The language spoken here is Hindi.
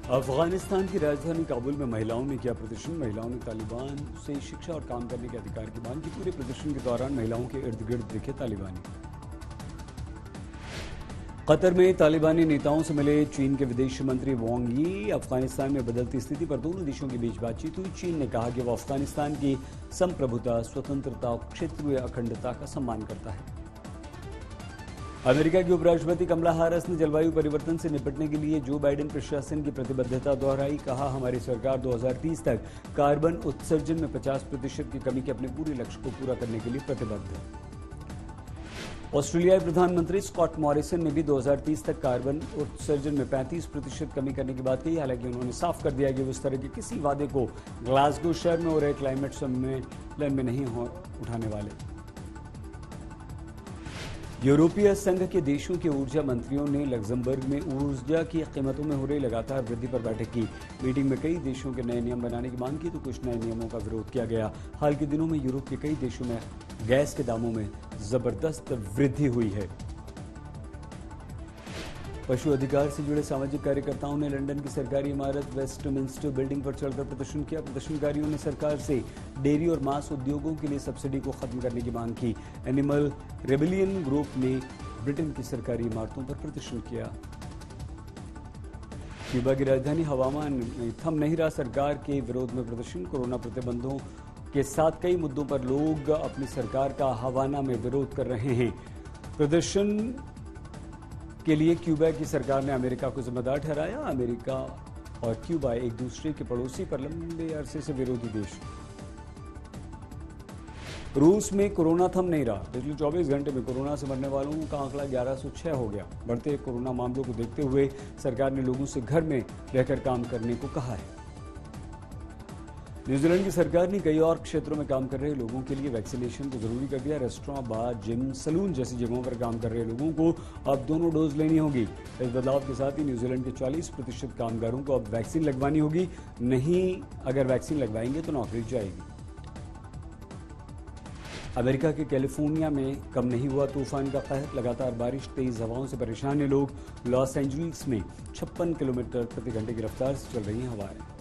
अफगानिस्तान की राजधानी काबुल में महिलाओं ने किया प्रदर्शन। महिलाओं ने तालिबान से शिक्षा और काम करने के अधिकार की मांग की। पूरे प्रदर्शन के दौरान महिलाओं के इर्द गिर्द दिखे तालिबानी। कतर में तालिबानी नेताओं से मिले चीन के विदेश मंत्री वांग यी। अफगानिस्तान में बदलती स्थिति पर दोनों देशों के बीच बातचीत हुई। चीन ने कहा कि वह अफगानिस्तान की संप्रभुता, स्वतंत्रता और क्षेत्रीय अखंडता का सम्मान करता है। अमेरिका की उपराष्ट्रपति कमला हैरिस ने जलवायु परिवर्तन से निपटने के लिए जो बाइडेन प्रशासन की प्रतिबद्धता दोहराई। कहा, हमारी सरकार 2030 तक कार्बन उत्सर्जन में 50% की कमी के अपने पूरे लक्ष्य को पूरा करने के लिए प्रतिबद्ध है। ऑस्ट्रेलियाई प्रधानमंत्री स्कॉट मॉरिसन ने भी 2030 तक कार्बन उत्सर्जन में 35% कमी करने की बात कही। हालांकि उन्होंने साफ कर दिया कि वो इस तरह के किसी वादे को ग्लासगो शहर में हो रहे क्लाइमेट सम्मेलन में नहीं उठाने वाले। यूरोपीय संघ के देशों के ऊर्जा मंत्रियों ने लग्जमबर्ग में ऊर्जा की कीमतों में हो रही लगातार वृद्धि पर बैठक की। मीटिंग में कई देशों के नए नियम बनाने की मांग की तो कुछ नए नियमों का विरोध किया गया। हाल के दिनों में यूरोप के कई देशों में गैस के दामों में जबरदस्त वृद्धि हुई है। पशु अधिकार से जुड़े सामाजिक कार्यकर्ताओं ने लंदन की सरकारी इमारत वेस्टमिंस्टर बिल्डिंग पर चढ़कर प्रदर्शन किया। प्रदर्शनकारियों ने सरकार से डेयरी और मांस उद्योगों के लिए सब्सिडी को खत्म करने की मांग की। एनिमल रेबेलियन ग्रुप ने ब्रिटेन की सरकारी इमारतों पर प्रदर्शन किया। क्यूबा की राजधानी हवामा में थम नहीं रहा सरकार के विरोध में प्रदर्शन। कोरोना प्रतिबंधों के साथ कई मुद्दों पर लोग अपनी सरकार का हवाना में विरोध कर रहे हैं। प्रदर्शन के लिए क्यूबा की सरकार ने अमेरिका को जिम्मेदार ठहराया। अमेरिका और क्यूबा एक दूसरे के पड़ोसी पर लंबे अरसे से विरोधी देश। रूस में कोरोना थम नहीं रहा। पिछले 24 घंटे में कोरोना से मरने वालों का आंकड़ा 1106 हो गया। बढ़ते कोरोना मामलों को देखते हुए सरकार ने लोगों से घर में रहकर काम करने को कहा है। न्यूजीलैंड की सरकार ने कई और क्षेत्रों में काम कर रहे लोगों के लिए वैक्सीनेशन को जरूरी कर दिया। रेस्टोरेंट, बार, जिम, सलून जैसी जगहों पर काम कर रहे लोगों को अब दोनों डोज लेनी होगी। इस बदलाव के साथ ही न्यूजीलैंड के 40% कामगारों को अब वैक्सीन लगवानी होगी। नहीं, अगर वैक्सीन लगवाएंगे तो नौकरी जाएगी। अमेरिका के कैलिफोर्निया में कम नहीं हुआ तूफान का कहर। लगातार बारिश, तेज हवाओं से परेशान हैं लोग। लॉस एंजलिस में 56 किलोमीटर प्रति घंटे की रफ्तार से चल रही हैं हवाएं।